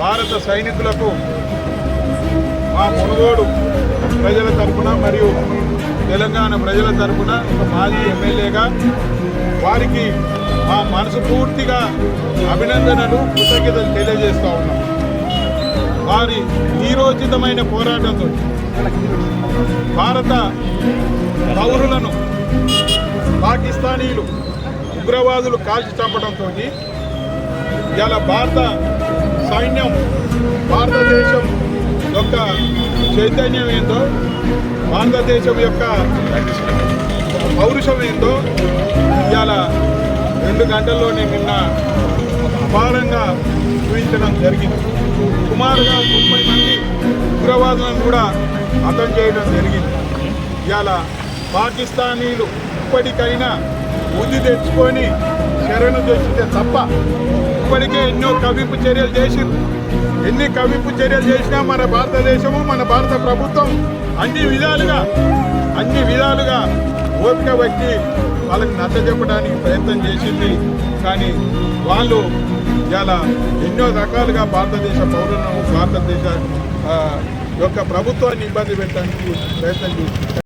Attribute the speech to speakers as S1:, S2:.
S1: భారత సైనికులకు మా మునుగోడు ప్రజల తరపున మరియు తెలంగాణ ప్రజల తరపున ఒక మాజీ ఎమ్మెల్యేగా వారికి మా మనసు పూర్తిగా అభినందనలు కృతజ్ఞతలు తెలియజేస్తూ ఉన్నాం. వారి వీరోచితమైన పోరాటంతో భారత పౌరులను పాకిస్తానీలు ఉగ్రవాదులు కాల్చి చంపడంతో ఇవాళ భారత సైన్యం భారతదేశం యొక్క చైతన్యం ఏందో, భారతదేశం యొక్క పౌరుషం ఏందో ఇవాళ 2 గంటల్లోనే నిన్న అపారంగా చూపించడం జరిగింది. సుమారుగా 30 మంది ఉగ్రవాదులను కూడా హతం చేయడం జరిగింది. ఇవాళ పాకిస్తానీలు ఇప్పటికైనా బుద్ధి తెచ్చుకొని శరణు తెచ్చితే తప్ప ఇప్పటికే ఎన్నో కవింపు చర్యలు చేసిరు. ఎన్ని కవింపు చర్యలు చేసినా మన భారతదేశము మన భారత ప్రభుత్వం అన్ని విధాలుగా ఓపిక బట్టి వాళ్ళకి నచ్చజెప్పడానికి ప్రయత్నం చేసింది. కానీ వాళ్ళు ఇలా ఎన్నో రకాలుగా భారతదేశ పౌరులను భారతదేశ యొక్క ప్రభుత్వాన్ని ఇబ్బంది పెట్టడానికి ప్రయత్నం చేసింది.